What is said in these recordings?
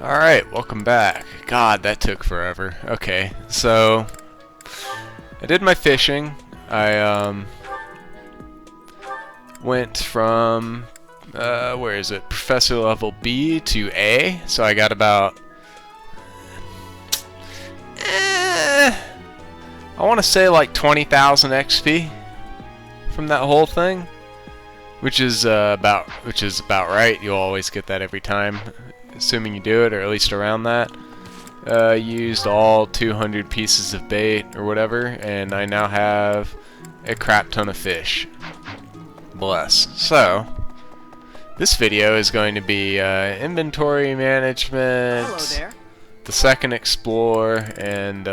Alright, welcome back. God, that took forever. Okay, so I did my fishing. I went from where is it? Professor level B to A. So I got about I want to say like 20,000 XP from that whole thing, which is about right. You'll always get that every time, assuming you do it, or at least around that. Used all 200 pieces of bait or whatever, and I now have a crap ton of fish. Bless. So this video is going to be inventory management. Hello there. The second explore, and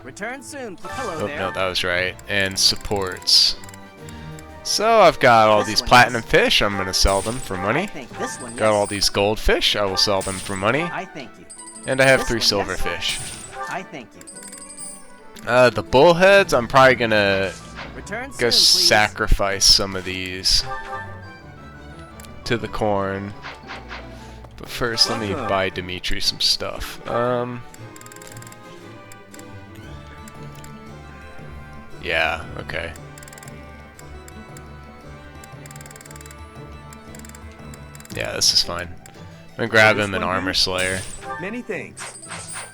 Return soon. Hello oh there. no, that was right. And supports. So I've got all these platinum fish. I'm gonna sell them for money. I think this one, Got yes. all these goldfish. I will sell them for money. I thank you. And I have This 3 one, yes. silverfish. I thank you. The bullheads, I'm probably gonna Return go soon, please. sacrifice some of these to the corn. But first, let me buy Dimitri some stuff. Yeah, okay. Yeah, this is fine. I'm gonna grab him an armor slayer. Many thanks.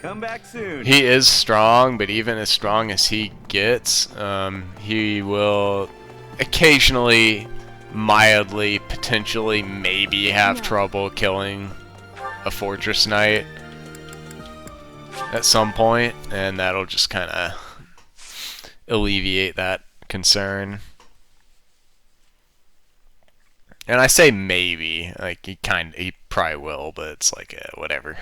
Come back soon. He is strong, but even as strong as he gets, he will occasionally, mildly, potentially, maybe have trouble killing a fortress knight at some point, and that'll just kind of alleviate that concern. And I say maybe, like he probably will, but it's like whatever.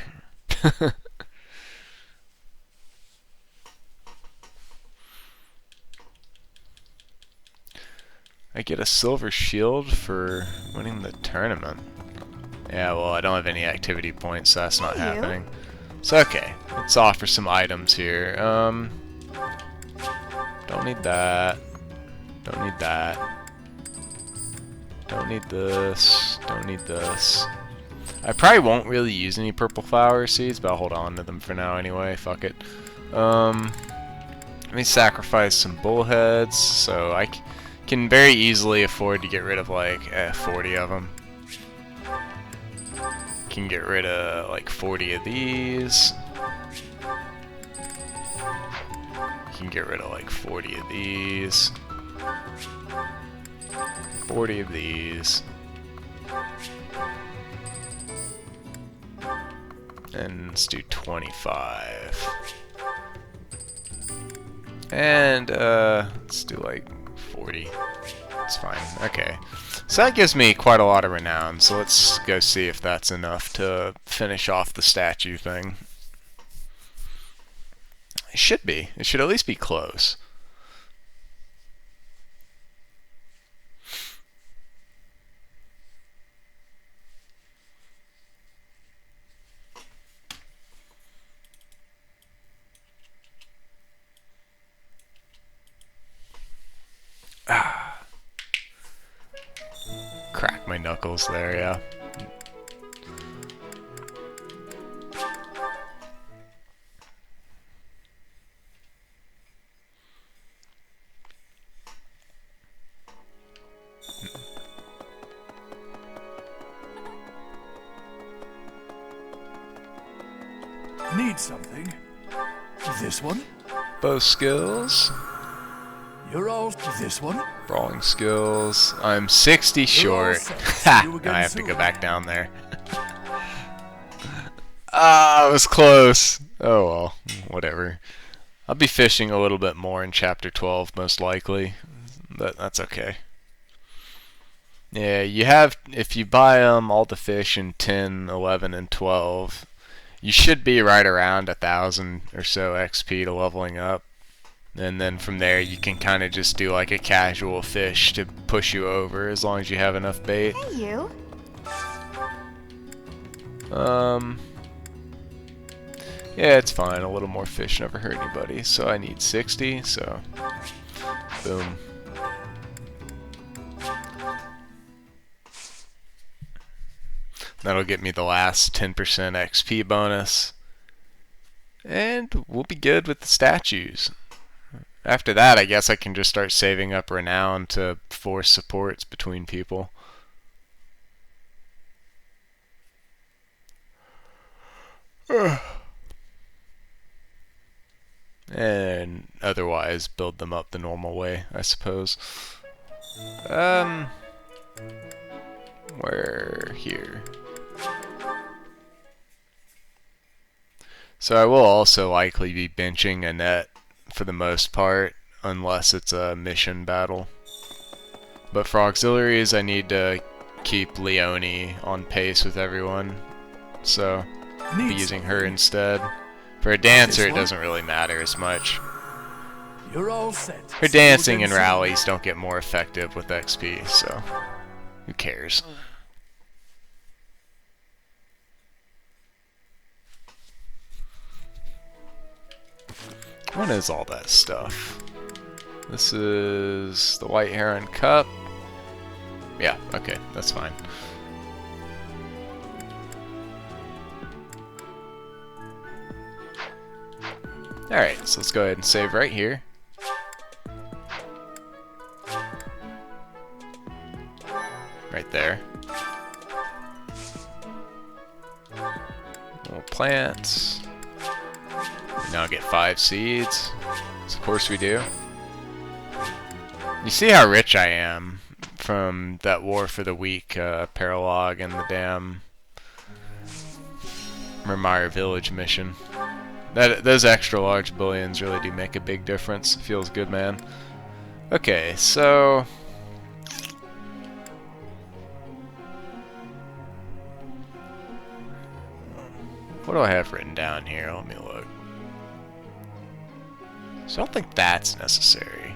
I get a silver shield for winning the tournament. Yeah, well, I don't have any activity points, so that's not happening. So okay, let's offer some items here. Don't need that. Don't need that. Don't need this. Don't need this. I probably won't really use any purple flower seeds, but I'll hold on to them for now anyway. Fuck it. Let me sacrifice some bullheads, so I can very easily afford to get rid of like 40 of them. Can get rid of like 40 of these. Can get rid of like 40 of these. 40 of these. And let's do 25. And let's do like 40. It's fine. Okay. So that gives me quite a lot of renown, so let's go see if that's enough to finish off the statue thing. It should be. It should at least be close. Crack my knuckles there, yeah. Need something? This one? Bow skills. You're all this one? Brawling skills. I'm 60 short. Ha! Now I have to go back down there. Ah, it was close. Oh well, whatever. I'll be fishing a little bit more in Chapter 12, most likely. But that's okay. Yeah, you have, if you buy all the fish in 10, 11, and 12, you should be right around 1,000 or so XP to leveling up. And then from there you can kind of just do like a casual fish to push you over as long as you have enough bait. Hey, you. Yeah, it's fine. A little more fish never hurt anybody. So I need 60, so boom. That'll get me the last 10% XP bonus. And we'll be good with the statues. After that, I guess I can just start saving up renown to force supports between people. And otherwise build them up the normal way, I suppose. We're here. So I will also likely be benching a net for the most part, unless it's a mission battle. But for auxiliaries, I need to keep Leone on pace with everyone, so I'll be using her instead. For a dancer, it doesn't really matter as much. You're all set. Her dancing and rallies don't get more effective with XP, so who cares? What is all that stuff? This is the White Heron Cup. Yeah, okay, that's fine. Alright, so let's go ahead and save right here. Right there. Little plants. We now get 5 seeds. So of course we do. You see how rich I am from that War for the Weak paralog and the damn Mermire Village mission. Those extra large bullions really do make a big difference. Feels good, man. Okay, so what do I have written down here? Let me look. So I don't think that's necessary.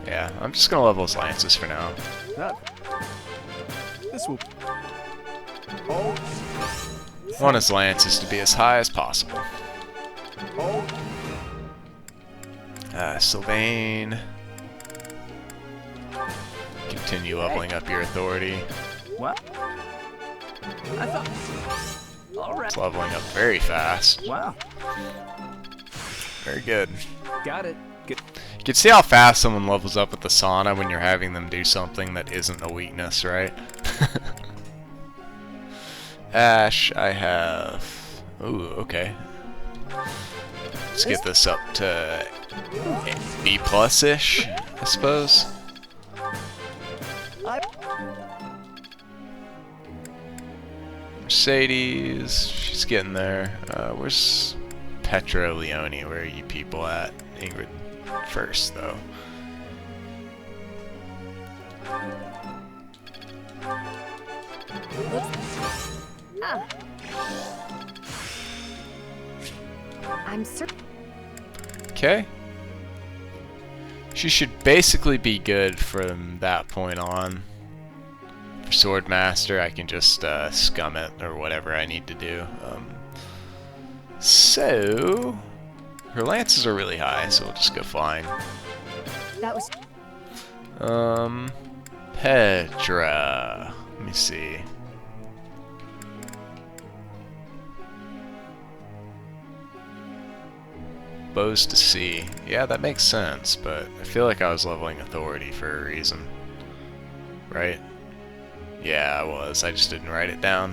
Yeah, I'm just gonna level his lances for now. This will. Oh. I want his lances to be as high as possible. Oh. Sylvain. Continue leveling up your authority. What? I thought. All right. It's leveling up very fast. Wow. Very good. Got it. Good. You can see how fast someone levels up with the sauna when you're having them do something that isn't a weakness, right? Ash, I have... Ooh, okay. Let's get this up to B plus-ish, I suppose. Mercedes, she's getting there. Where's Petra, Leone? Where are you people at? Ingrid first, though. I'm certain. Okay. She should basically be good from that point on. For Swordmaster, I can just scum it or whatever I need to do. So her lances are really high, so we'll just go flying. That was. Petra. Let me see. Bows to sea. Yeah, that makes sense, but I feel like I was leveling authority for a reason. Right? Yeah, I was. I just didn't write it down.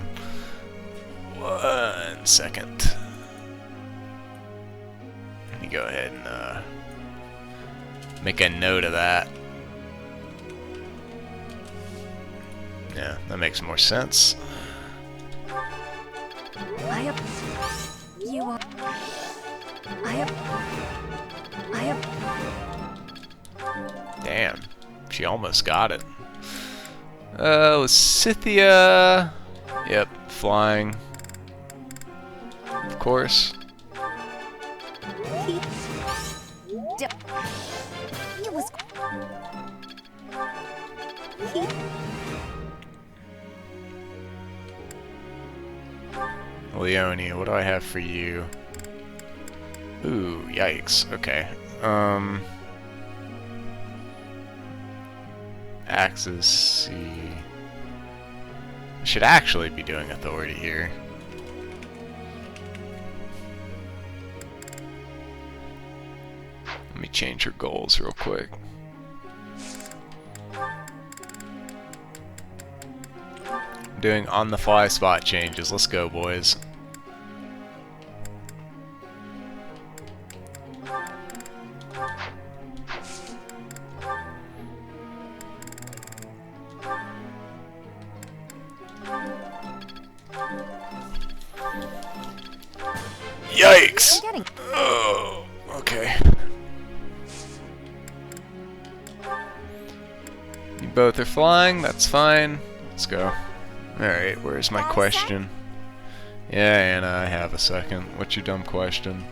1 second. Let me go ahead and make a note of that. Yeah, that makes more sense. I have. You are. I have. Damn, she almost got it. Lysithia. Yep, flying. Of course. It was. Leone, what do I have for you? Ooh, yikes. Okay. Axis C. should actually be doing authority here. Let me change her goals real quick. I'm doing on-the-fly spot changes. Let's go, boys. Yikes! Oh, okay. You both are flying, that's fine. Let's go. Alright, where's my question? Yeah, Anna, I have a second. What's your dumb question?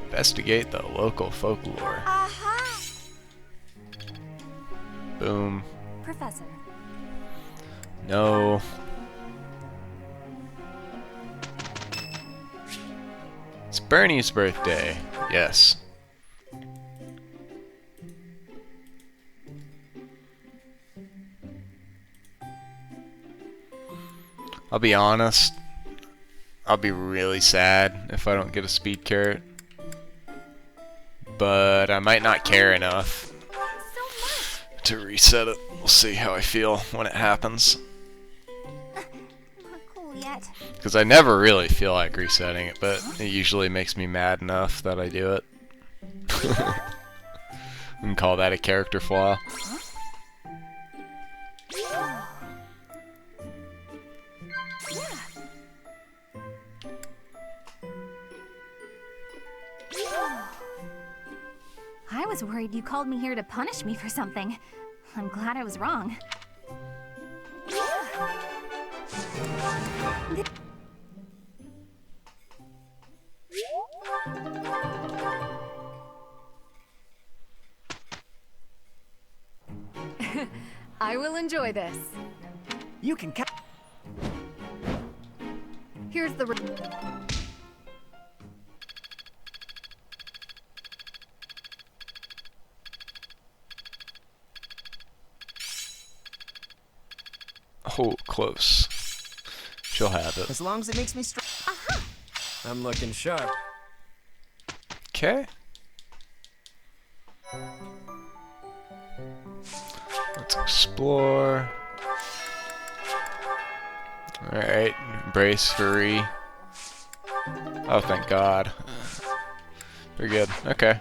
Investigate the local folklore. Boom. Professor. No. It's Bernie's birthday. Yes. I'll be honest. I'll be really sad if I don't get a speed carrot. But I might not care enough to reset it. We'll see how I feel when it happens. Not cool yet. Because I never really feel like resetting it, but it usually makes me mad enough that I do it. We can call that a character flaw. I was worried you called me here to punish me for something. I'm glad I was wrong. I will enjoy this. You can Here's the... Oh, close. She'll have it. As long as it makes me strong. I'm looking sharp. Okay. Let's explore. Alright, brace for re. Oh, thank God. We're good. Okay.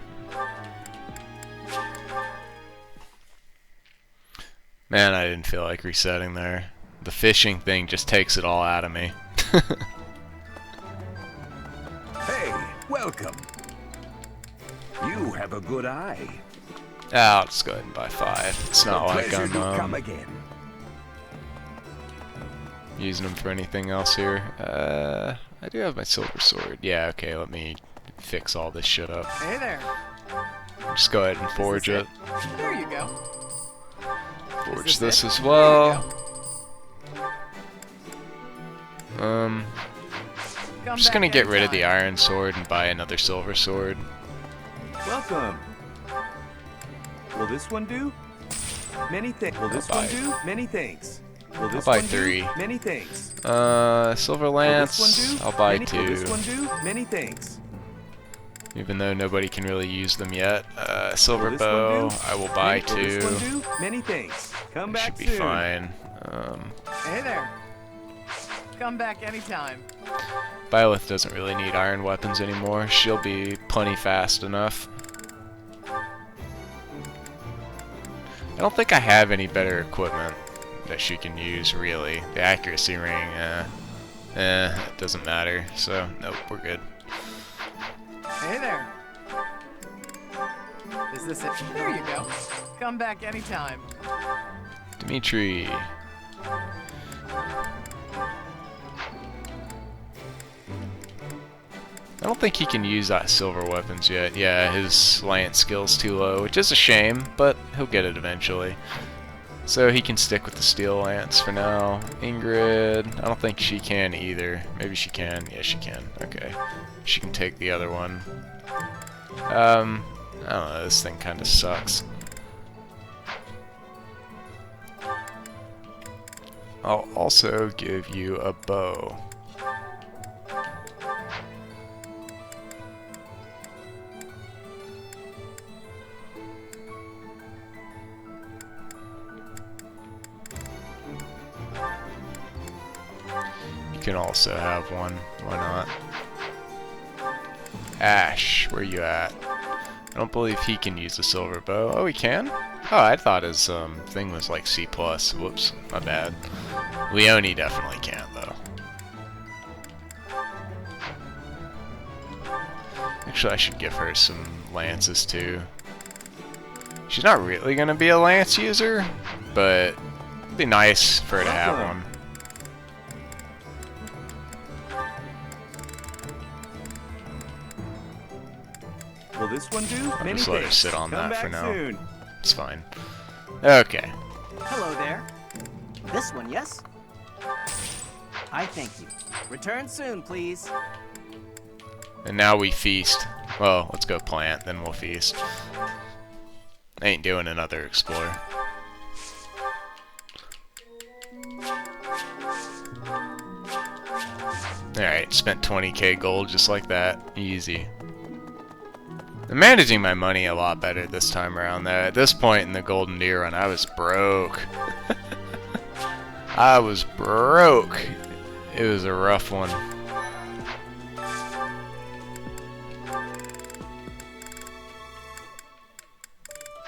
Man, I didn't feel like resetting there. The fishing thing just takes it all out of me. Hey, welcome. You have a good eye. I'll just go ahead and buy 5. It's not like Pleasure I'm to come again. using them for anything else here. I do have my silver sword. Yeah, okay, let me fix all this shit up. Hey there. Just go ahead and forge it. There you go. Forge this this it? as There you well. Come I'm just back gonna get rid of the anytime. iron sword and buy another silver sword. Welcome. Will this one do? Many thanks. Will this I'll one buy do? Many thanks. Will this buy one 3. do? Many thanks. Silver Will lance. this one do? I'll buy Will 2. this one do? Many thanks. Even though nobody can really use them yet. Silver Will this one bow. do? I will buy Will this 2. one do? Many thanks. Come Should back be soon. fine. Hey there. Come back anytime. Byleth doesn't really need iron weapons anymore. She'll be plenty fast enough. I don't think I have any better equipment that she can use, really. The accuracy ring, it doesn't matter. So, nope, we're good. Hey there. Is this it? There you go. Come back anytime. Dimitri. I don't think he can use that silver weapons yet. Yeah, his lance skill's too low, which is a shame, but he'll get it eventually. So he can stick with the steel lance for now. Ingrid, I don't think she can either. Maybe she can. Yeah, she can. Okay. She can take the other one. I don't know, this thing kind of sucks. I'll also give you a bow. You can also have one. Why not? Ash, where you at? I don't believe he can use a silver bow. Oh, he can? Oh, I thought his thing was like C+. Whoops, my bad. Leone definitely can't, though. Actually, I should give her some lances, too. She's not really going to be a lance user, but it'd be nice for her to have one. Will this one do? I'll just let her sit on Come that for back now. soon. It's fine. Okay. Hello there. This one, yes? I thank you. Return soon, please. And now we feast. Well, let's go plant, then we'll feast. I ain't doing another explorer. Alright, spent 20k gold just like that. Easy. I'm managing my money a lot better this time around though. At this point in the Golden Deer run, I was broke. I was broke. It was a rough one.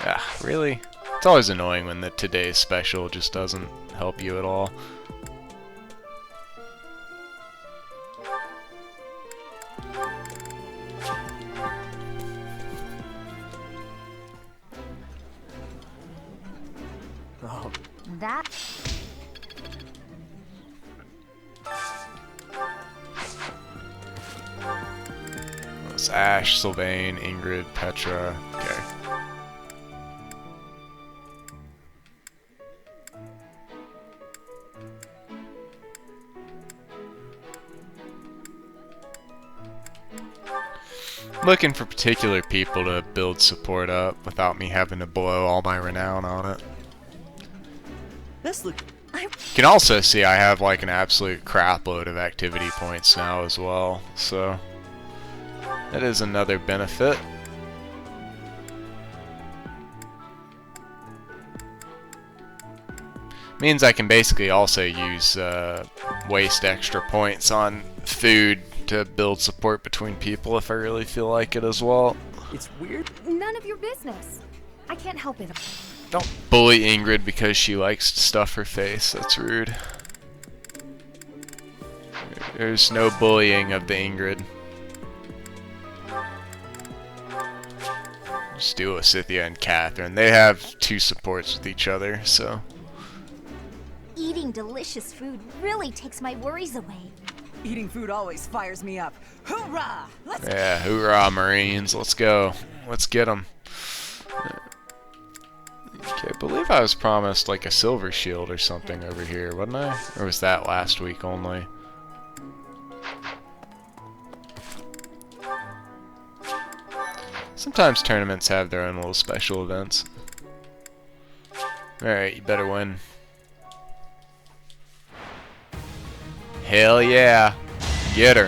Ah, really? It's always annoying when the today's special just doesn't help you at all. Oh, That. It's Ash, Sylvain, Ingrid, Petra. Okay. Looking for particular people to build support up without me having to blow all my renown on it. this look. You can also see I have like an absolute crap load of activity points now as well, so that is another benefit. Means I can basically also use waste extra points on food to build support between people if I really feel like it as well. It's weird. None of your business. I can't help it. Don't bully Ingrid because she likes to stuff her face. That's rude. There's no bullying of the Ingrid. Just do with Scythia and Catherine. They have two supports with each other, so. Eating delicious food really takes my worries away. Eating food always fires me up. Hoorah! Let's Yeah, hoorah, Marines. Let's go. Let's get them. Okay, I believe I was promised like a silver shield or something over here, wasn't I? Or was that last week only? Sometimes tournaments have their own little special events. Alright, you better win. Hell yeah. Get her.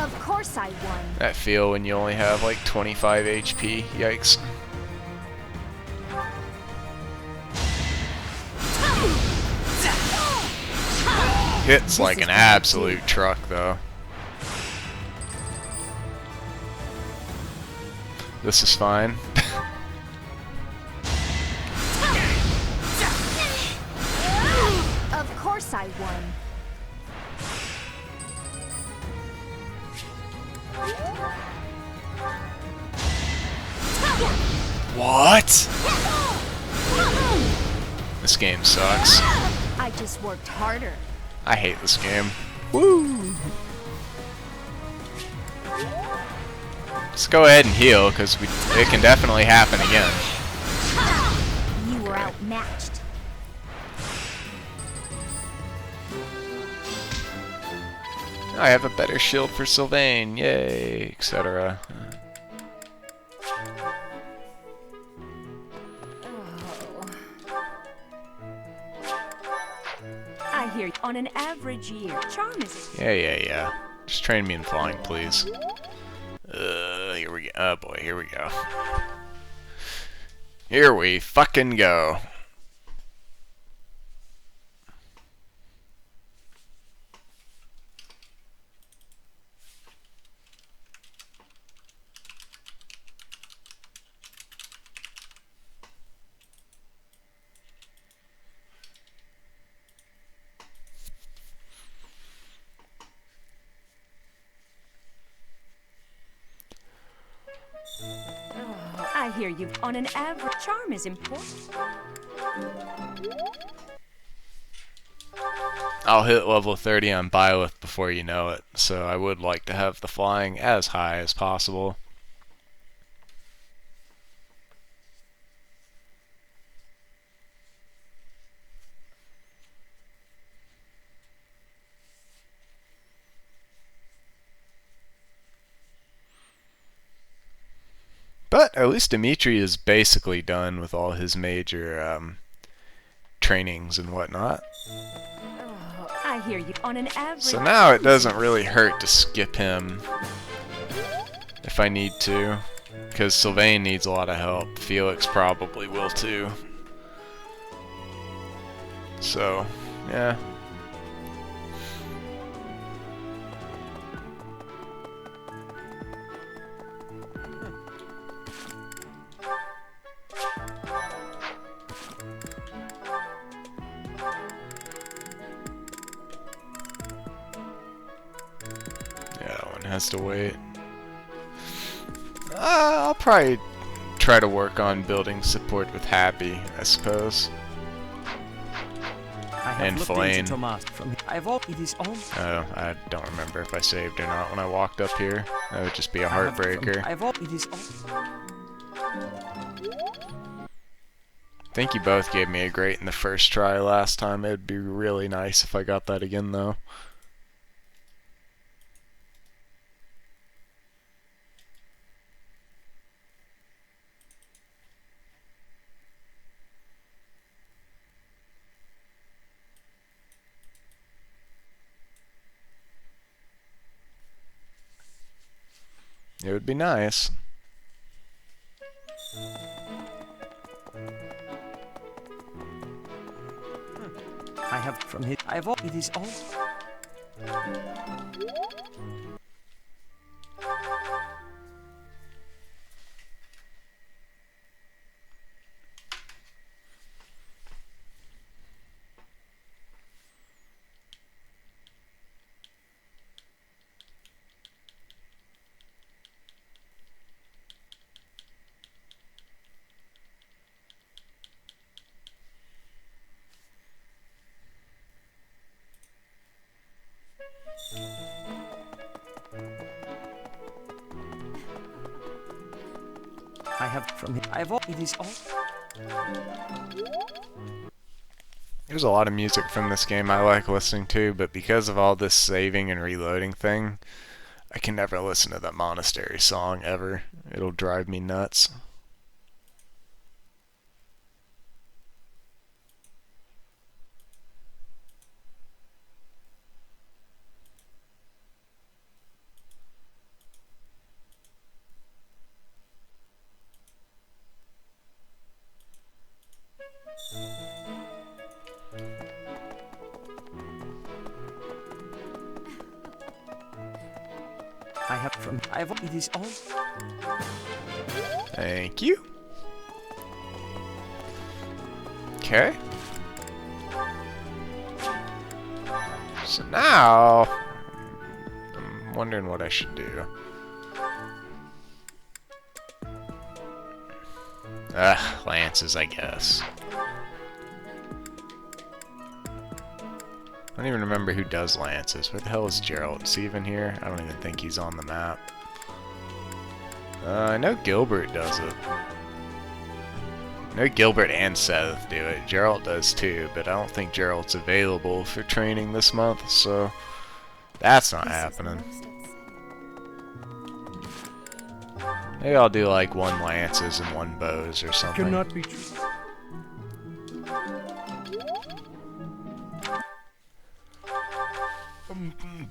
Of course I won. That feel when you only have like 25 HP. Yikes. Hits like an absolute truck though. This is fine. Of course I won. What? This game sucks. I just worked harder. I hate this game. Woo! Let's go ahead and heal, because it can definitely happen again. You were outmatched. I have a better shield for Sylvain, yay, etc. hear on an average year. Charm is Yeah. Just train me in flying, please. Here we go. Oh boy, here we go. Here we fucking go. I hear you. On an average, charm is important. I'll hit level 30 on Byleth before you know it, so I would like to have the flying as high as possible. But at least Dimitri is basically done with all his major trainings and whatnot. I hear you. On an average. So now it doesn't really hurt to skip him if I need to, because Sylvain needs a lot of help. Felix probably will too. So, yeah. Has to wait. I'll probably try to work on building support with Happy, I suppose. And Flame. It is all. Oh, I don't remember if I saved or not when I walked up here. That would just be a heartbreaker. It is all. I think you both gave me a great in the first try last time. It'd be really nice if I got that again, though. It would be nice. I have from his. I have all. It is all. I have from him. I have all. It is all. There's a lot of music from this game I like listening to, but because of all this saving and reloading thing, I can never listen to that Monastery song ever. It'll drive me nuts. I have from. I have. It is all. Thank you. Okay. So now, I'm wondering what I should do. Lances, I guess. I don't even remember who does lances. Where the hell is Gerald? Is he even here? I don't even think he's on the map. I know Gilbert does it. I know Gilbert and Seth do it. Gerald does too, but I don't think Gerald's available for training this month, so that's not happening. Maybe I'll do like one lances and one bows or something. Cannot be true.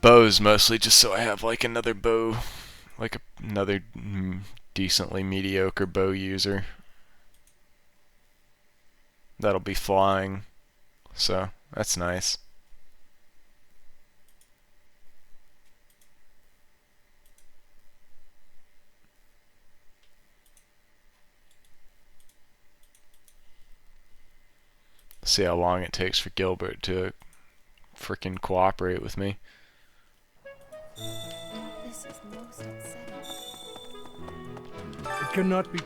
bows mostly just so I have like another bow, like another decently mediocre bow user that'll be flying, so that's nice. See how long it takes for Gilbert to freaking cooperate with me. This is most upsetting. It cannot be.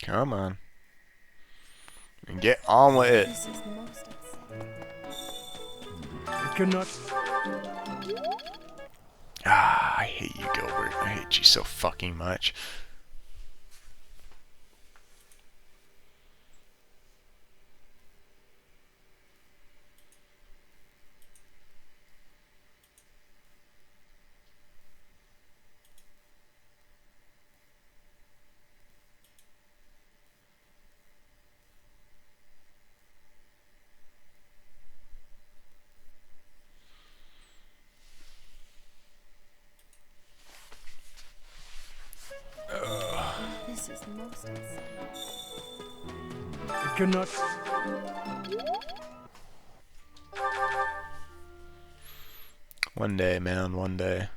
Come on. And get on with it. This is most upsetting. It cannot. Ah, I hate you, Gilbert. I hate you so fucking much. This is most upsetting. It cannot. One day, man, one day.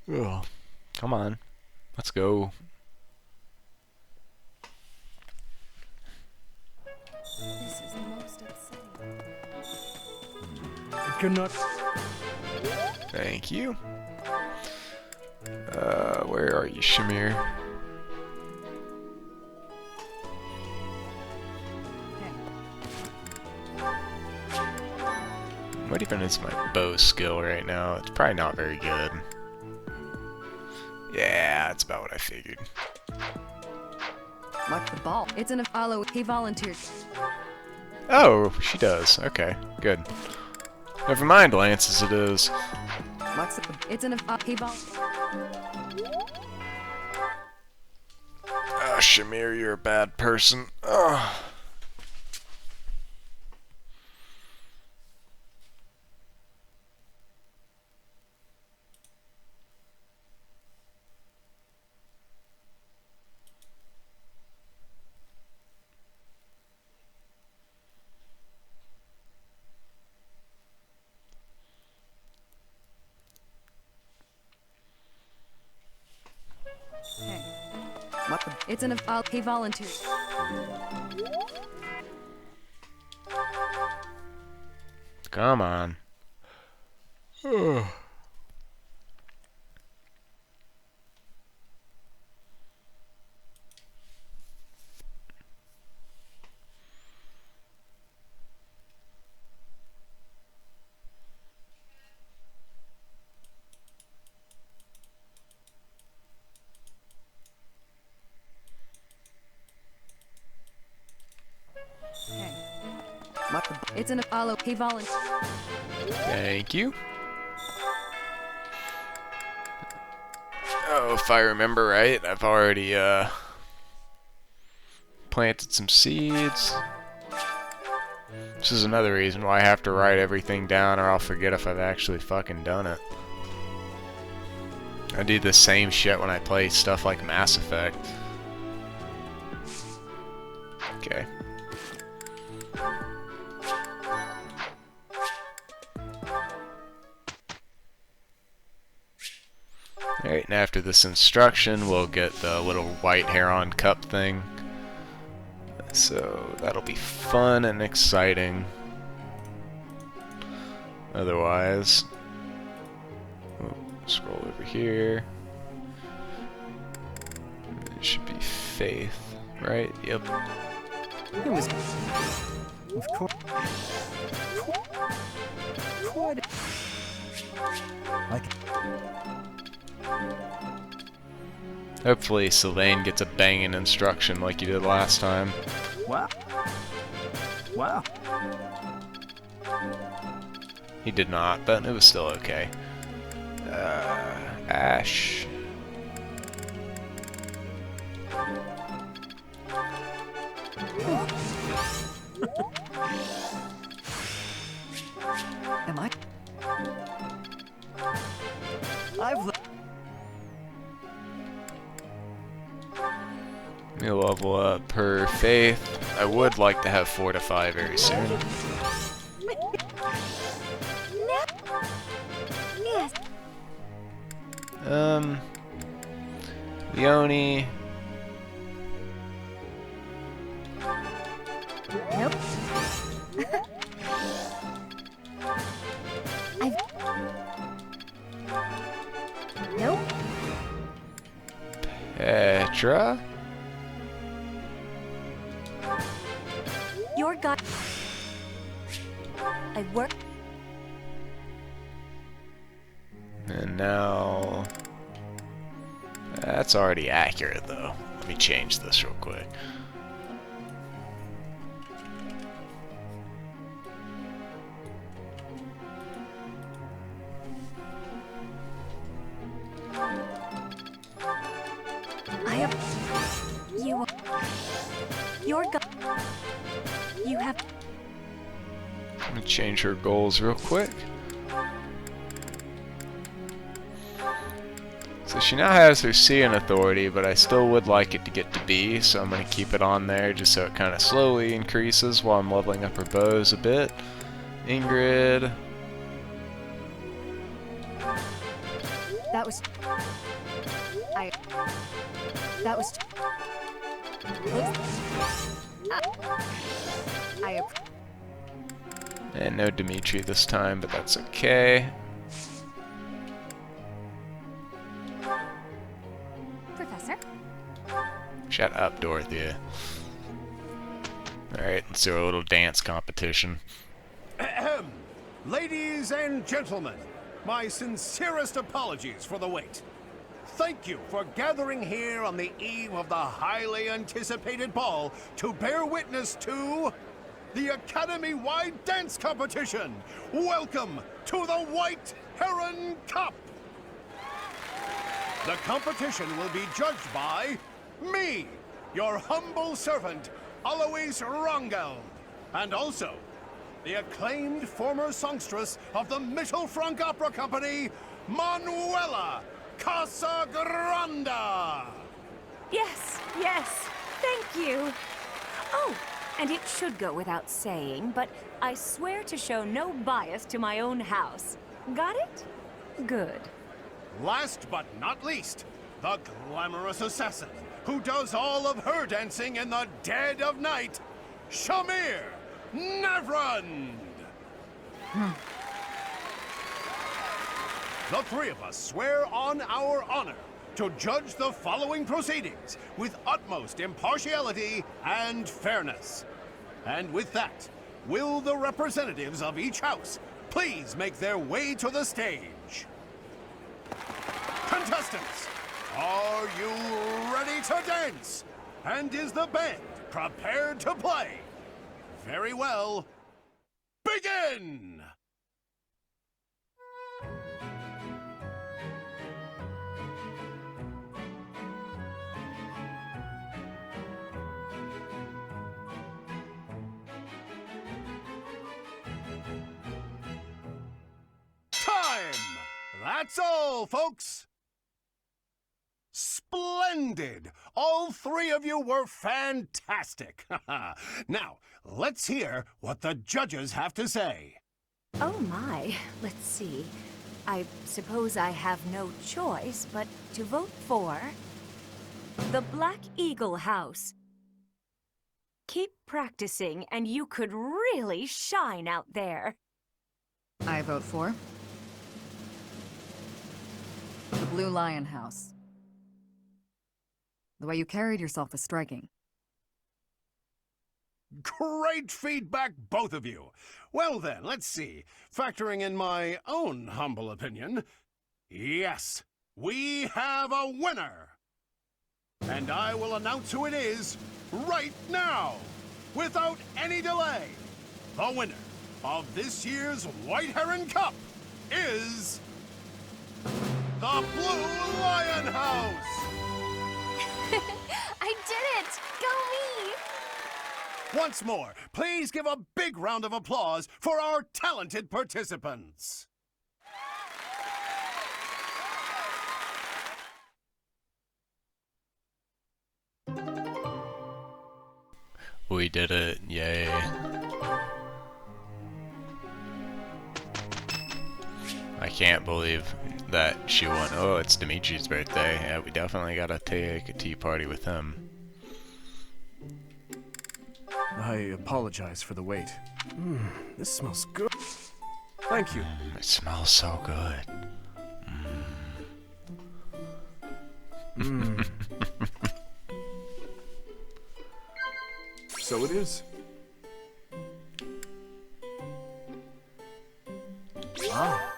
Ugh. Come on. Let's go. This is most upsetting. It cannot. Thank you. Where are you, Shamir? What even is my bow skill right now? It's probably not very good. Yeah, that's about what I figured. Watch the ball. It's an follow. He volunteered. Oh, she does. Okay, good. Never mind, Lance, as it is. What's the? It's an he vol. Ah, Shamir, you're a bad person. Ugh. What the? It's an he volunteered. Come on. Ugh. What the? It's an follow. He volunteered. Thank you. Oh, if I remember right, I've already planted some seeds. This is another reason why I have to write everything down or I'll forget if I've actually fucking done it. I do the same shit when I play stuff like Mass Effect. Okay. Alright, and after this instruction, we'll get the little white heron cup thing. So that'll be fun and exciting. Otherwise, scroll over here. It should be faith, right? Yep. It was. Of course. Quite. Like. Hopefully Selene gets a banging instruction like you did last time. Wow. Wow. He did not, but it was still okay. Ash. Am I? I've. Let me level up her faith. I would like to have Fortify very soon. Yes. Leonie. Nope. Nope. Petra. Your god. I work. And now... That's already accurate, though. Let me change this real quick. I have. You. Your god. You have. Let me change her goals real quick. So she now has her C in authority, but I still would like it to get to B, so I'm going to keep it on there just so it kind of slowly increases while I'm leveling up her bows a bit. Ingrid. That was. That was. And no Dimitri this time, but that's okay. Professor? Shut up, Dorothea. Alright, let's do a little dance competition. Ahem. Ladies and gentlemen, my sincerest apologies for the wait. Thank you for gathering here on the eve of the highly anticipated ball to bear witness to the Academy-wide dance competition. Welcome to the White Heron Cup. The competition will be judged by me, your humble servant, Alois Rangel, and also the acclaimed former songstress of the Mittelfrank Opera Company, Manuela Casagranda. Yes, yes. Thank you. Oh, and it should go without saying, but I swear to show no bias to my own house. Got it? Good. Last but not least, the glamorous assassin who does all of her dancing in the dead of night, Shamir Navrand. The three of us swear on our honor to judge the following proceedings with utmost impartiality and fairness. And with that, will the representatives of each house please make their way to the stage? Contestants, are you ready to dance? And is the band prepared to play? Very well. Begin! Time! That's all, folks! Splendid! All three of you were fantastic! Now, let's hear what the judges have to say. Oh my. Let's see. I suppose I have no choice but to vote for the Black Eagle House. Keep practicing, and you could really shine out there. I vote for the Blue Lion House. The way you carried yourself was striking. Great feedback, both of you. Well then, let's see. Factoring in my own humble opinion, yes, we have a winner. And I will announce who it is right now, without any delay. The winner of this year's White Heron Cup is the Blue Lion House. I did it! Go me! Once more, please give a big round of applause for our talented participants. We did it. Yay. I can't believe that she won. Oh, it's Dimitri's birthday. Yeah, we definitely gotta take a tea party with him. I apologize for the wait. This smells good. Thank you. It smells so good. So it is. Ah.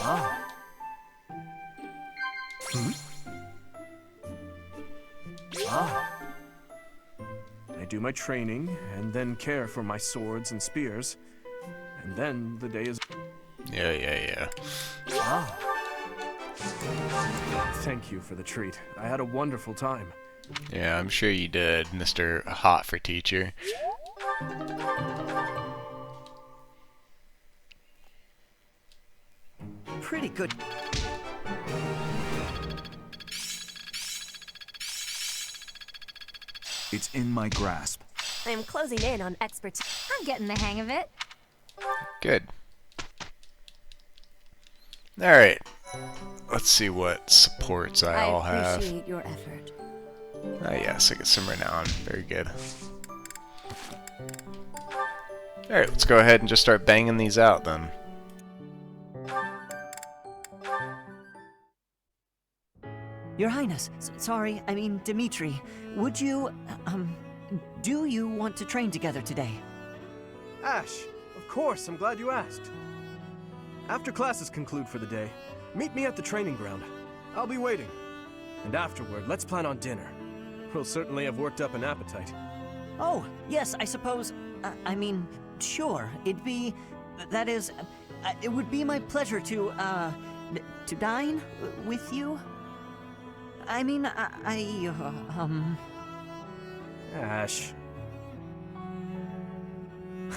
Ah. Ah. I do my training, and then care for my swords and spears, and then the day is... Yeah. Ah. Thank you for the treat. I had a wonderful time. Yeah, I'm sure you did, Mr. Hot for Teacher. Pretty good. It's in my grasp. I'm closing in on expertise. I'm getting the hang of it. Good. Alright. Let's see what supports I all have. appreciate your effort. Ah, yes, I get some renown. Very good. Alright, let's go ahead and just start banging these out then. Your Highness, sorry, I mean Dimitri, would you, do you want to train together today? Ash, of course, I'm glad you asked. After classes conclude for the day, meet me at the training ground. I'll be waiting. And afterward, let's plan on dinner. We'll certainly have worked up an appetite. Oh, yes, I suppose, I mean, sure, it'd be, that is, it would be my pleasure to dine with you? I mean, Ash.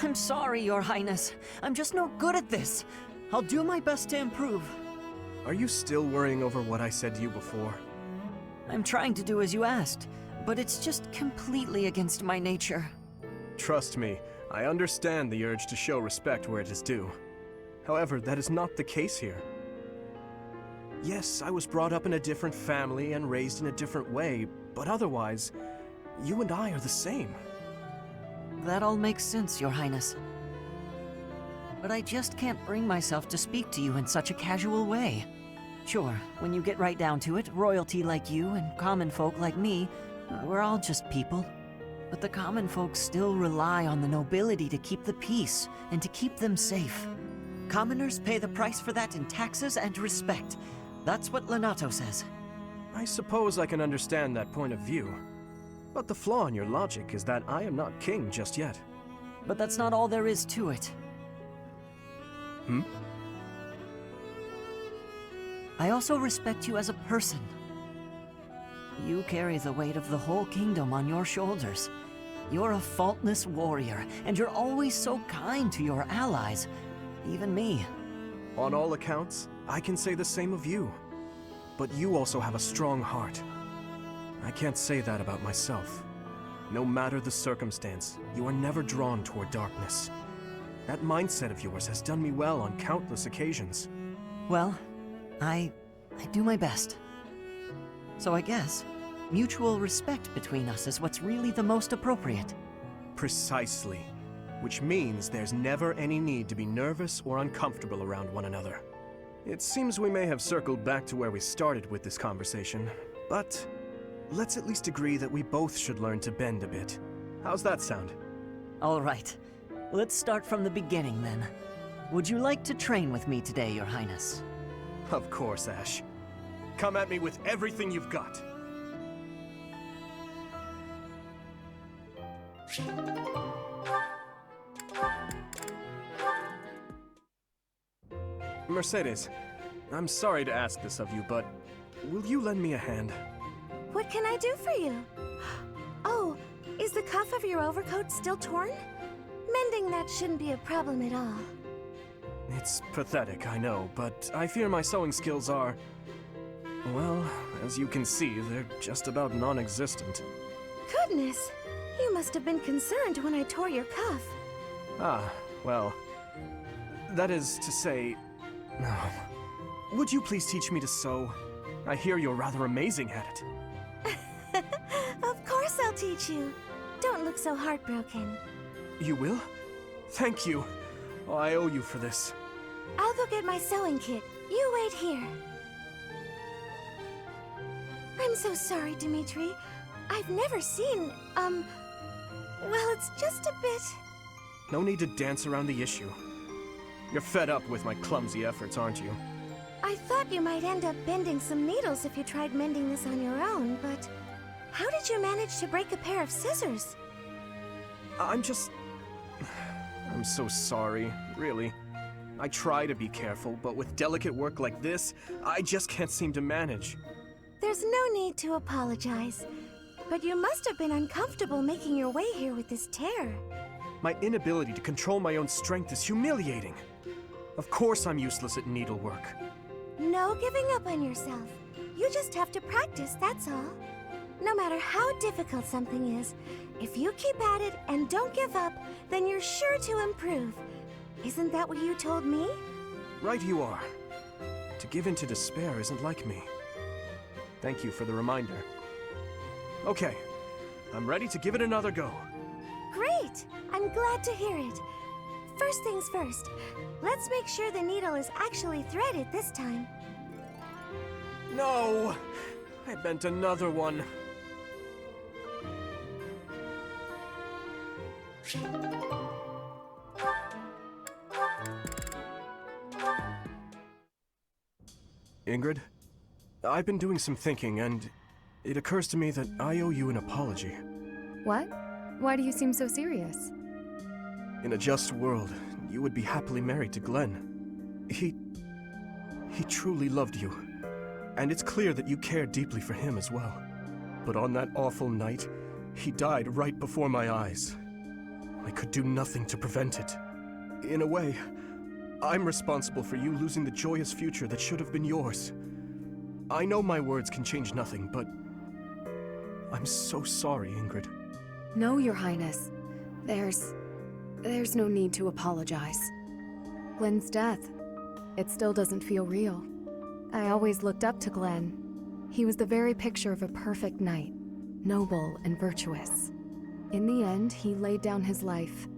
I'm sorry, Your Highness. I'm just no good at this. I'll do my best to improve. Are you still worrying over what I said to you before? I'm trying to do as you asked, but it's just completely against my nature. Trust me, I understand the urge to show respect where it is due. However, that is not the case here. Yes, I was brought up in a different family and raised in a different way, but otherwise, you and I are the same. That all makes sense, Your Highness. But I just can't bring myself to speak to you in such a casual way. Sure, when you get right down to it, royalty like you and common folk like me, we're all just people. But the common folk still rely on the nobility to keep the peace and to keep them safe. Commoners pay the price for that in taxes and respect. That's what Lenato says. I suppose I can understand that point of view. But the flaw in your logic is that I am not king just yet. But that's not all there is to it. I also respect you as a person. You carry the weight of the whole kingdom on your shoulders. You're a faultless warrior, and you're always so kind to your allies, even me. On all accounts, I can say the same of you. But you also have a strong heart. I can't say that about myself. No matter the circumstance, you are never drawn toward darkness. That mindset of yours has done me well on countless occasions. Well, I I do my best. So I guess mutual respect between us is what's really the most appropriate. Precisely. Which means there's never any need to be nervous or uncomfortable around one another. It seems we may have circled back to where we started with this conversation, but let's at least agree that we both should learn to bend a bit. How's that sound? All right. Let's start from the beginning then. Would you like to train with me today, Your Highness? Of course, Ash. Come at me with everything you've got. Mercedes, I'm sorry to ask this of you, but will you lend me a hand? What can I do for you? Oh, is the cuff of your overcoat still torn? Mending that shouldn't be a problem at all. It's pathetic, I know, but I fear my sewing skills are... well, as you can see, they're just about non-existent. Goodness, you must have been concerned when I tore your cuff. Ah, well... that is to say... would you please teach me to sew? I hear you're rather amazing at it. Of course I'll teach you. Don't look so heartbroken. You will? Thank you. Oh, I owe you for this. I'll go get my sewing kit. You wait here. I'm so sorry, Dimitri. I've never seen, well, it's just a bit... No need to dance around the issue. You're fed up with my clumsy efforts, aren't you? I thought you might end up bending some needles if you tried mending this on your own, but... how did you manage to break a pair of scissors? I'm so sorry, really. I try to be careful, but with delicate work like this, I just can't seem to manage. There's no need to apologize. But you must have been uncomfortable making your way here with this tear. My inability to control my own strength is humiliating. Of course I'm useless at needlework. No giving up on yourself. You just have to practice, that's all. No matter how difficult something is, if you keep at it and don't give up, then you're sure to improve. Isn't that what you told me? Right you are. To give in to despair isn't like me. Thank you for the reminder. Okay, I'm ready to give it another go. Great! I'm glad to hear it. First things first, let's make sure the needle is actually threaded this time. No! I bent another one. Ingrid, I've been doing some thinking, and it occurs to me that I owe you an apology. What? Why do you seem so serious? In a just world, you would be happily married to Glenn. He truly loved you, and it's clear that you care deeply for him as well. But on that awful night, he died right before my eyes. I could do nothing to prevent it. In a way, I'm responsible for you losing the joyous future that should have been yours. I know my words can change nothing, but I'm so sorry, Ingrid. No, Your Highness. There's no need to apologize. Glenn's death, it still doesn't feel real. I always looked up to Glenn. He was the very picture of a perfect knight, noble and virtuous. In the end, he laid down his life,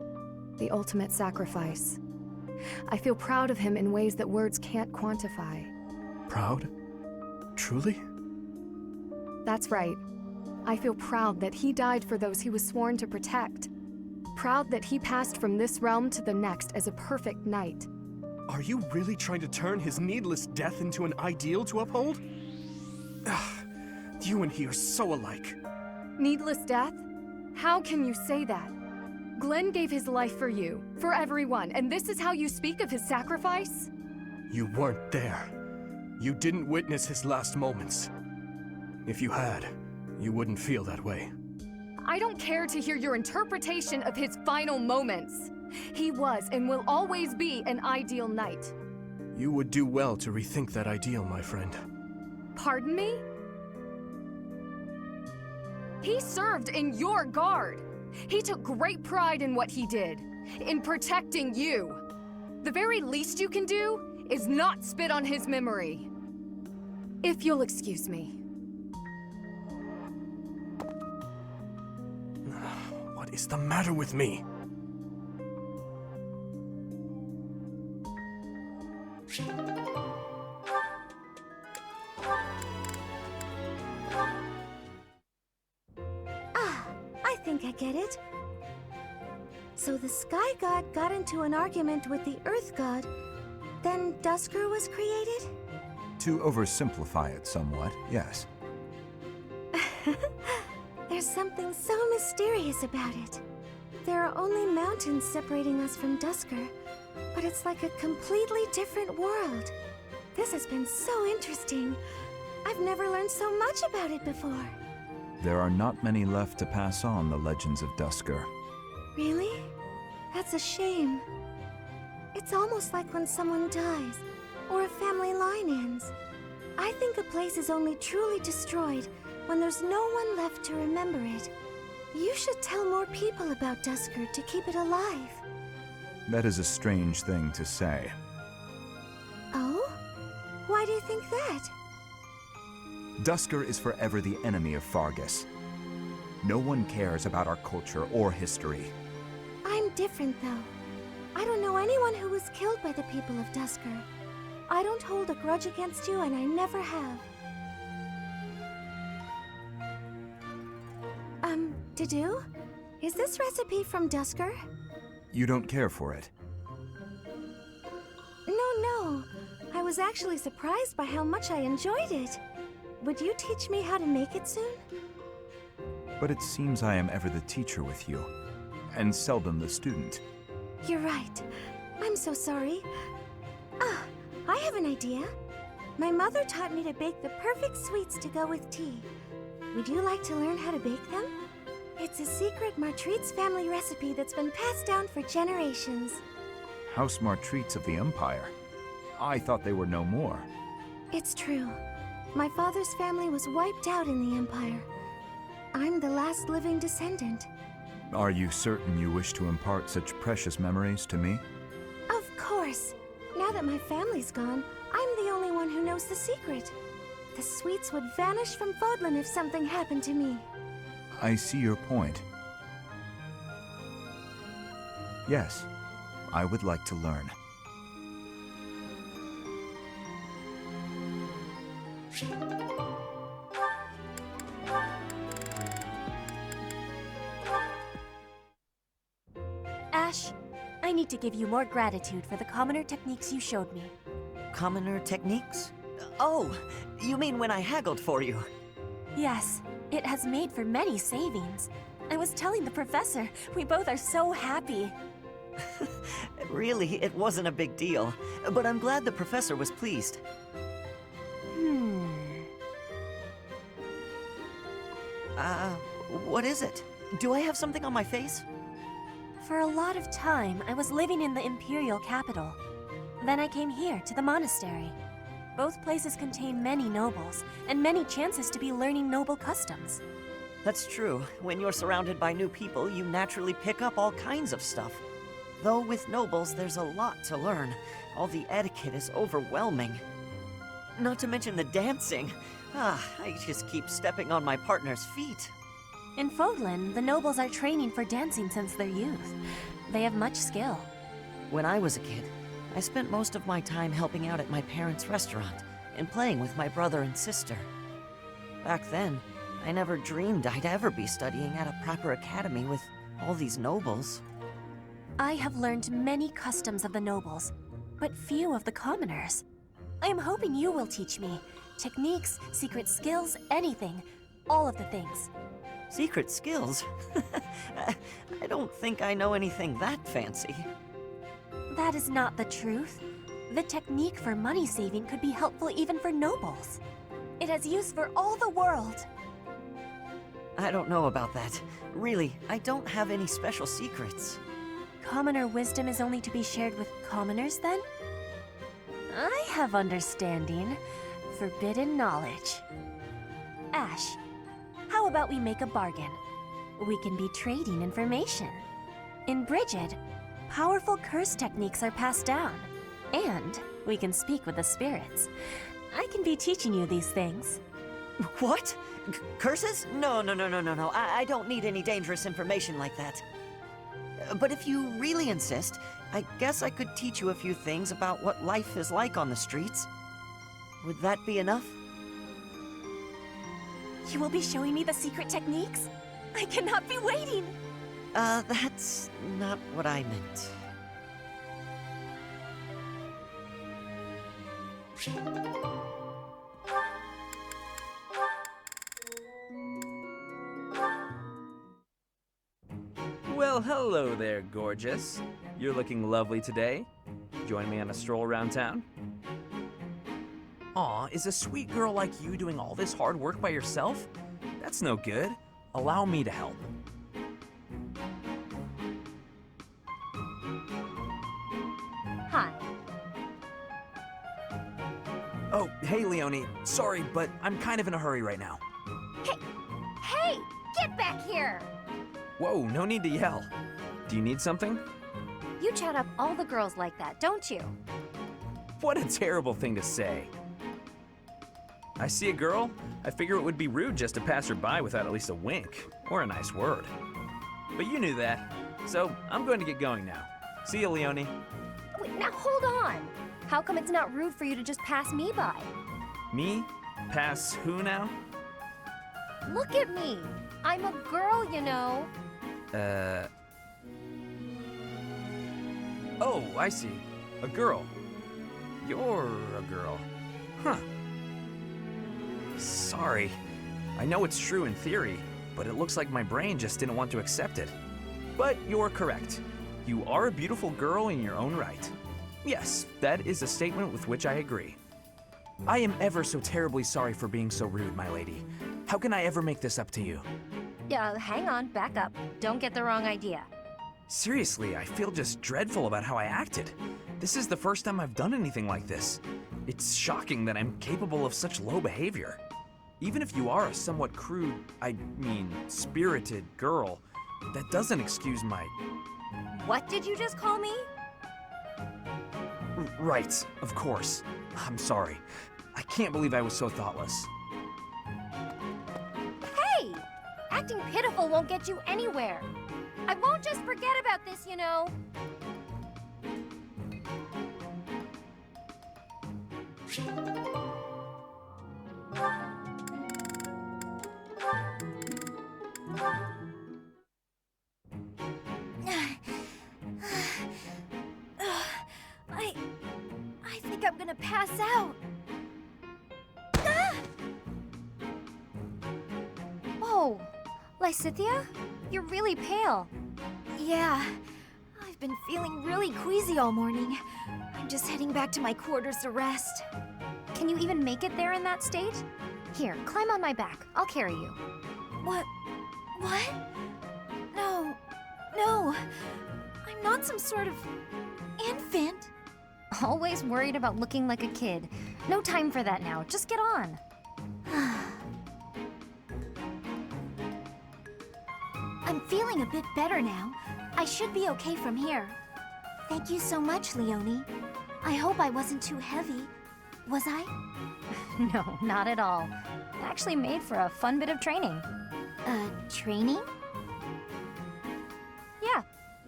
the ultimate sacrifice. I feel proud of him in ways that words can't quantify. Proud? Truly? That's right. I feel proud that he died for those he was sworn to protect. Proud that he passed from this realm to the next as a perfect knight. Are you really trying to turn his needless death into an ideal to uphold? You and he are so alike. Needless death? How can you say that? Glenn gave his life for you, for everyone, and this is how you speak of his sacrifice? You weren't there. You didn't witness his last moments. If you had, you wouldn't feel that way. I don't care to hear your interpretation of his final moments. He was and will always be an ideal knight. You would do well to rethink that ideal, my friend. Pardon me? He served in your guard. He took great pride in what he did, in protecting you. The very least you can do is not spit on his memory. If you'll excuse me. What is the matter with me? I think I get it. So the Sky God got into an argument with the Earth God, then Dusker was created? To oversimplify it somewhat, yes. There's something so mysterious about it. There are only mountains separating us from Dusker, but it's like a completely different world. This has been so interesting. I've never learned so much about it before. There are not many left to pass on the legends of Dusker. Really? That's a shame. It's almost like when someone dies, or a family line ends. I think a place is only truly destroyed when there's no one left to remember it. You should tell more people about Dusker to keep it alive. That is a strange thing to say. Oh? Why do you think that? Dusker is forever the enemy of Fargus. No one cares about our culture or history. I'm different, though. I don't know anyone who was killed by the people of Dusker. I don't hold a grudge against you, and I never have. Dedue? Is this recipe from Dusker? You don't care for it? No. I was actually surprised by how much I enjoyed it. Would you teach me how to make it soon? But it seems I am ever the teacher with you, and seldom the student. You're right. I'm so sorry. I have an idea. My mother taught me to bake the perfect sweets to go with tea. Would you like to learn how to bake them? It's a secret Martreats family recipe that's been passed down for generations. House Martreats of the Empire. I thought they were no more. It's true. My father's family was wiped out in the Empire. I'm the last living descendant. Are you certain you wish to impart such precious memories to me? Of course. Now that my family's gone, I'm the only one who knows the secret. The sweets would vanish from Fodlan if something happened to me. I see your point. Yes, I would like to learn. Ash, I need to give you more gratitude for the commoner techniques you showed me. Commoner techniques? Oh, you mean when I haggled for you? Yes, it has made for many savings. I was telling the professor, we both are so happy. Really, it wasn't a big deal, but I'm glad the professor was pleased. What is it? Do I have something on my face? For a lot of time, I was living in the Imperial capital. Then I came here, to the monastery. Both places contain many nobles, and many chances to be learning noble customs. That's true. When you're surrounded by new people, you naturally pick up all kinds of stuff. Though with nobles, there's a lot to learn. All the etiquette is overwhelming. Not to mention the dancing. I just keep stepping on my partner's feet. In Fodlan, the nobles are training for dancing since their youth. They have much skill. When I was a kid, I spent most of my time helping out at my parents' restaurant and playing with my brother and sister. Back then, I never dreamed I'd ever be studying at a proper academy with all these nobles. I have learned many customs of the nobles, but few of the commoners. I am hoping you will teach me. Techniques, secret skills, anything. All of the things. Secret skills? I don't think I know anything that fancy. That is not the truth. The technique for money saving could be helpful even for nobles. It has use for all the world. I don't know about that. Really, I don't have any special secrets. Commoner wisdom is only to be shared with commoners, then? I have understanding. Forbidden knowledge. Ash, how about we make a bargain? We can be trading information. In Brigid, powerful curse techniques are passed down. And we can speak with the spirits. I can be teaching you these things. What? Curses? No. I don't need any dangerous information like that. But if you really insist, I guess I could teach you a few things about what life is like on the streets. Would that be enough? You will be showing me the secret techniques? I cannot be waiting! That's not what I meant. Well, hello there, gorgeous. You're looking lovely today. Join me on a stroll around town? Aw, is a sweet girl like you doing all this hard work by yourself? That's no good. Allow me to help. Hi. Oh, hey, Leonie. Sorry, but I'm kind of in a hurry right now. Hey! Get back here! Whoa, no need to yell. Do you need something? You chat up all the girls like that, don't you? What a terrible thing to say. I see a girl, I figure it would be rude just to pass her by without at least a wink, or a nice word. But you knew that, so I'm going to get going now. See you, Leonie. Wait, now hold on! How come it's not rude for you to just pass me by? Me? Pass who now? Look at me! I'm a girl, you know. Oh, I see. A girl. You're a girl. Huh. Sorry. I know it's true in theory, but it looks like my brain just didn't want to accept it. But you're correct. You are a beautiful girl in your own right. Yes, that is a statement with which I agree. I am ever so terribly sorry for being so rude, my lady. How can I ever make this up to you? Hang on, back up. Don't get the wrong idea. Seriously, I feel just dreadful about how I acted. This is the first time I've done anything like this. It's shocking that I'm capable of such low behavior. Even if you are a somewhat crude, spirited girl, that doesn't excuse my... What did you just call me? Right, of course. I'm sorry. I can't believe I was so thoughtless. Hey! Acting pitiful won't get you anywhere. I won't just forget about this, you know. I think I'm gonna pass out. Ah! Oh, Lysithia? You're really pale. Yeah, I've been feeling really queasy all morning. I'm just heading back to my quarters to rest. Can you even make it there in that state? Here, climb on my back. I'll carry you. What? No. I'm not some sort of infant. Always worried about looking like a kid. No time for that now. Just get on. I'm feeling a bit better now. I should be okay from here. Thank you so much, Leonie. I hope I wasn't too heavy. Was I? No, not at all. Actually made for a fun bit of training. Training? Yeah.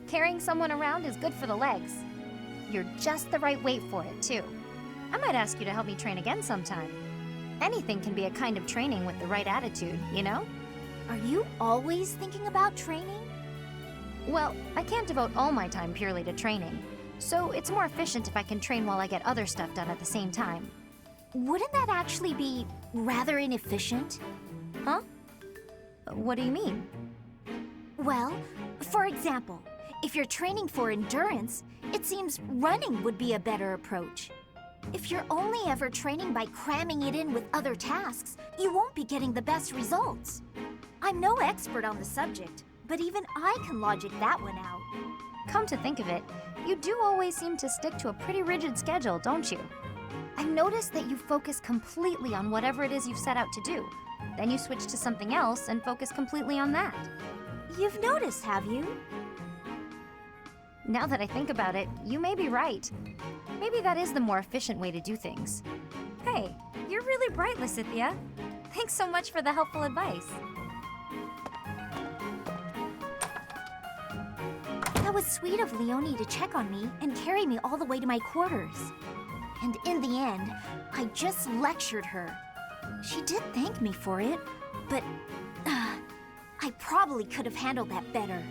Carrying someone around is good for the legs. You're just the right weight for it, too. I might ask you to help me train again sometime. Anything can be a kind of training with the right attitude, you know? Are you always thinking about training? Well, I can't devote all my time purely to training, so it's more efficient if I can train while I get other stuff done at the same time. Wouldn't that actually be rather inefficient? Huh? What do you mean? Well, for example, if you're training for endurance, it seems running would be a better approach. If you're only ever training by cramming it in with other tasks, you won't be getting the best results. I'm no expert on the subject, but even I can logic that one out. Come to think of it, you do always seem to stick to a pretty rigid schedule, don't you? I've noticed that you focus completely on whatever it is you've set out to do. Then you switch to something else and focus completely on that. You've noticed, have you? Now that I think about it, you may be right. Maybe that is the more efficient way to do things. Hey, really bright, Lysithia. Thanks so much for the helpful advice. That was sweet of Leonie to check on me and carry me all the way to my quarters. And in the end, I just lectured her. She did thank me for it, but I probably could have handled that better.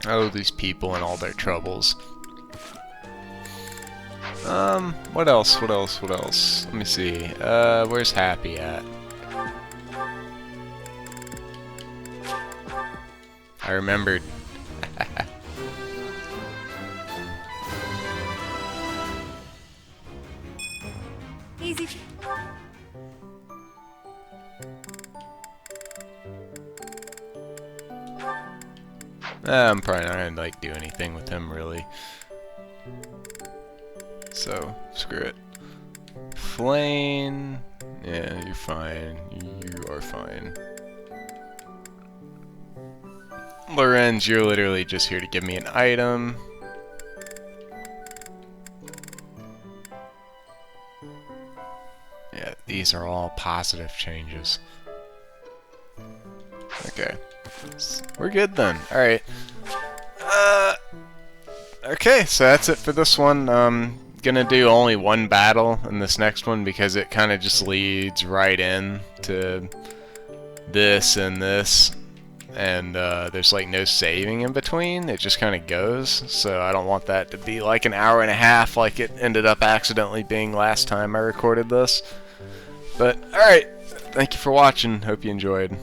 Oh, these people and all their troubles. What else? What else? What else? Let me see. Where's Happy at? I remembered. Easy. I'm probably not gonna like do anything with him really. So screw it. Flame. Yeah, you're fine. You are fine. Lorenz, you're literally just here to give me an item. Yeah, these are all positive changes. Okay. We're good then. Alright. Okay, so that's it for this one. Gonna do only one battle in this next one because it kind of just leads right in to this and this. And there's like no saving in between. It just kind of goes. So I don't want that to be like an hour and a half like it ended up accidentally being last time I recorded this. But alright, thank you for watching. Hope you enjoyed.